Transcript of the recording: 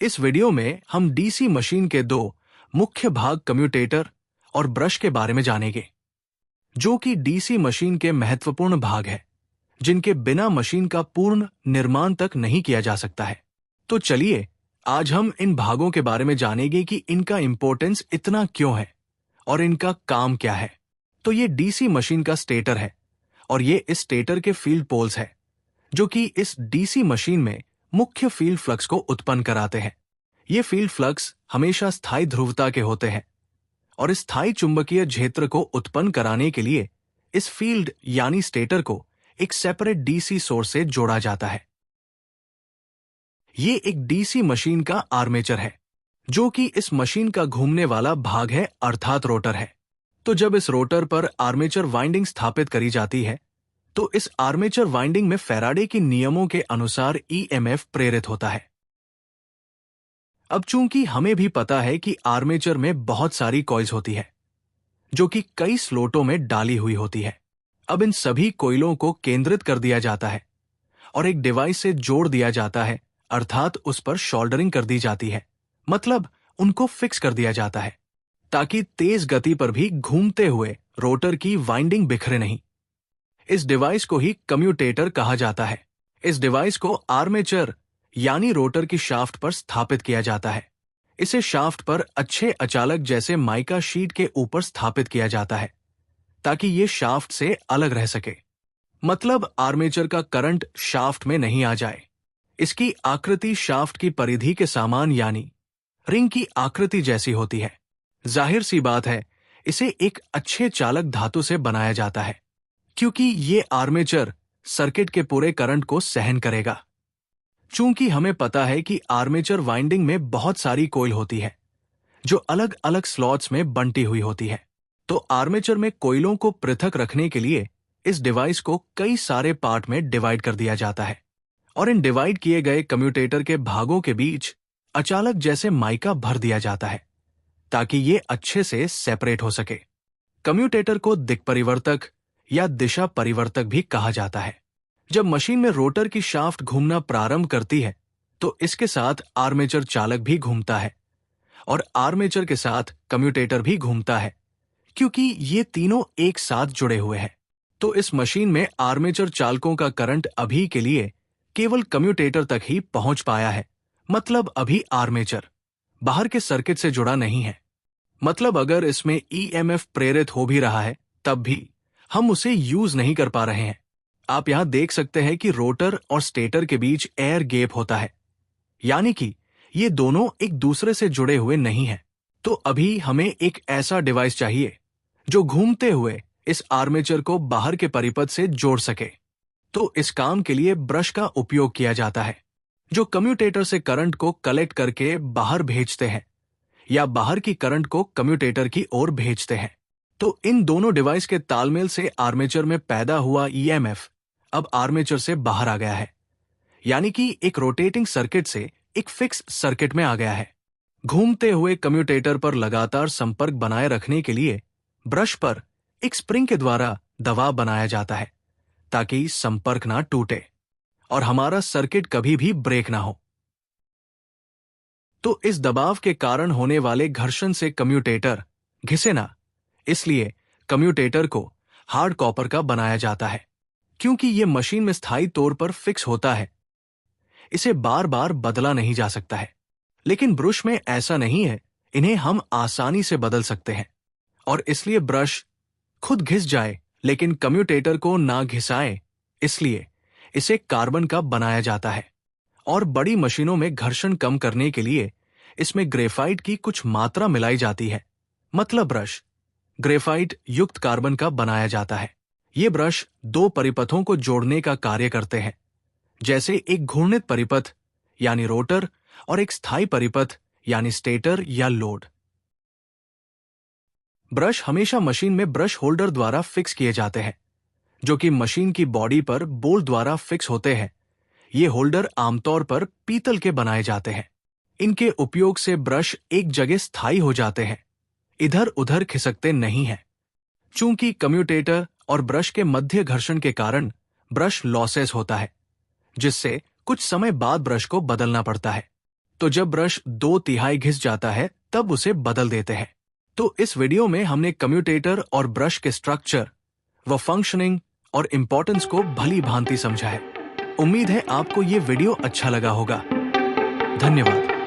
इस वीडियो में हम डीसी मशीन के दो मुख्य भाग कम्यूटेटर और ब्रश के बारे में जानेंगे, जो कि डीसी मशीन के महत्वपूर्ण भाग है, जिनके बिना मशीन का पूर्ण निर्माण तक नहीं किया जा सकता है। तो चलिए आज हम इन भागों के बारे में जानेंगे कि इनका इंपॉर्टेंस इतना क्यों है और इनका काम क्या है। तो ये डीसी मशीन का स्टेटर है और ये इस स्टेटर के फील्ड पोल्स है, जो कि इस डीसी मशीन में मुख्य फील्ड फ्लक्स को उत्पन्न कराते हैं। ये फील्ड फ्लक्स हमेशा स्थायी ध्रुवता के होते हैं और इस स्थायी चुंबकीय क्षेत्र को उत्पन्न कराने के लिए इस फील्ड यानी स्टेटर को एक सेपरेट डीसी सोर्स से जोड़ा जाता है। ये एक डीसी मशीन का आर्मेचर है, जो कि इस मशीन का घूमने वाला भाग है, अर्थात रोटर है। तो जब इस रोटर पर आर्मेचर वाइंडिंग स्थापित करी जाती है, तो इस आर्मेचर वाइंडिंग में फैराडे के नियमों के अनुसार ईएमएफ प्रेरित होता है। अब चूंकि हमें भी पता है कि आर्मेचर में बहुत सारी कॉइल्स होती है, जो कि कई स्लोटों में डाली हुई होती है। अब इन सभी कोयलों को केंद्रित कर दिया जाता है और एक डिवाइस से जोड़ दिया जाता है, अर्थात उस पर शोल्डरिंग कर दी जाती है, मतलब उनको फिक्स कर दिया जाता है, ताकि तेज गति पर भी घूमते हुए रोटर की वाइंडिंग बिखरे नहीं। इस डिवाइस को ही कम्यूटेटर कहा जाता है। इस डिवाइस को आर्मेचर यानी रोटर की शाफ्ट पर स्थापित किया जाता है। इसे शाफ्ट पर अच्छे अचालक जैसे माइका शीट के ऊपर स्थापित किया जाता है, ताकि ये शाफ्ट से अलग रह सके, मतलब आर्मेचर का करंट शाफ्ट में नहीं आ जाए। इसकी आकृति शाफ्ट की परिधि के समान यानी रिंग की आकृति जैसी होती है। जाहिर सी बात है, इसे एक अच्छे चालक धातु से बनाया जाता है, क्योंकि ये आर्मेचर सर्किट के पूरे करंट को सहन करेगा। चूंकि हमें पता है कि आर्मेचर वाइंडिंग में बहुत सारी कोयल होती है, जो अलग अलग स्लॉट्स में बंटी हुई होती है, तो आर्मेचर में कोयलों को पृथक रखने के लिए इस डिवाइस को कई सारे पार्ट में डिवाइड कर दिया जाता है और इन डिवाइड किए गए कम्यूटेटर के भागों के बीच अचालक जैसे माइका भर दिया जाता है, ताकि ये अच्छे से सेपरेट हो सके। कम्यूटेटर को दिक् परिवर्तक या दिशा परिवर्तक भी कहा जाता है। जब मशीन में रोटर की शाफ्ट घूमना प्रारंभ करती है, तो इसके साथ आर्मेचर चालक भी घूमता है और आर्मेचर के साथ कम्यूटेटर भी घूमता है, क्योंकि ये तीनों एक साथ जुड़े हुए हैं। तो इस मशीन में आर्मेचर चालकों का करंट अभी के लिए केवल कम्यूटेटर तक ही पहुंच पाया है, मतलब अभी आर्मेचर बाहर के सर्किट से जुड़ा नहीं है। मतलब अगर इसमें ईएमएफ प्रेरित हो भी रहा है, तब भी हम उसे यूज नहीं कर पा रहे हैं। आप यहां देख सकते हैं कि रोटर और स्टेटर के बीच एयर गैप होता है, यानी कि ये दोनों एक दूसरे से जुड़े हुए नहीं हैं। तो अभी हमें एक ऐसा डिवाइस चाहिए जो घूमते हुए इस आर्मेचर को बाहर के परिपथ से जोड़ सके। तो इस काम के लिए ब्रश का उपयोग किया जाता है, जो कम्यूटेटर से करंट को कलेक्ट करके बाहर भेजते हैं या बाहर की करंट को कम्यूटेटर की ओर भेजते हैं। तो इन दोनों डिवाइस के तालमेल से आर्मेचर में पैदा हुआ ईएमएफ अब आर्मेचर से बाहर आ गया है, यानी कि एक रोटेटिंग सर्किट से एक फिक्स सर्किट में आ गया है। घूमते हुए कम्यूटेटर पर लगातार संपर्क बनाए रखने के लिए ब्रश पर एक स्प्रिंग के द्वारा दबाव बनाया जाता है, ताकि संपर्क ना टूटे और हमारा सर्किट कभी भी ब्रेक ना हो। तो इस दबाव के कारण होने वाले घर्षण से कम्यूटेटर घिसे ना, इसलिए कम्यूटेटर को हार्ड कॉपर का बनाया जाता है, क्योंकि यह मशीन में स्थायी तौर पर फिक्स होता है। इसे बार बार बदला नहीं जा सकता है। लेकिन ब्रश में ऐसा नहीं है, इन्हें हम आसानी से बदल सकते हैं और इसलिए ब्रश खुद घिस जाए लेकिन कम्यूटेटर को ना घिसाए, इसलिए इसे कार्बन का बनाया जाता है। और बड़ी मशीनों में घर्षण कम करने के लिए इसमें ग्रेफाइट की कुछ मात्रा मिलाई जाती है, मतलब ब्रश ग्रेफाइट युक्त कार्बन का बनाया जाता है। ये ब्रश दो परिपथों को जोड़ने का कार्य करते हैं, जैसे एक घूर्णित परिपथ यानी रोटर और एक स्थायी परिपथ यानी स्टेटर या लोड। ब्रश हमेशा मशीन में ब्रश होल्डर द्वारा फिक्स किए जाते हैं, जो कि मशीन की बॉडी पर बोल्ट द्वारा फिक्स होते हैं। ये होल्डर आमतौर पर पीतल के बनाए जाते हैं। इनके उपयोग से ब्रश एक जगह स्थायी हो जाते हैं, इधर उधर खिसकते नहीं हैं। चूंकि कम्यूटेटर और ब्रश के मध्य घर्षण के कारण ब्रश लॉसेस होता है, जिससे कुछ समय बाद ब्रश को बदलना पड़ता है। तो जब ब्रश 2/3 घिस जाता है तब उसे बदल देते हैं। तो इस वीडियो में हमने कम्यूटेटर और ब्रश के स्ट्रक्चर व फंक्शनिंग और इंपॉर्टेंस को भली भांति समझा है। उम्मीद है आपको ये वीडियो अच्छा लगा होगा। धन्यवाद।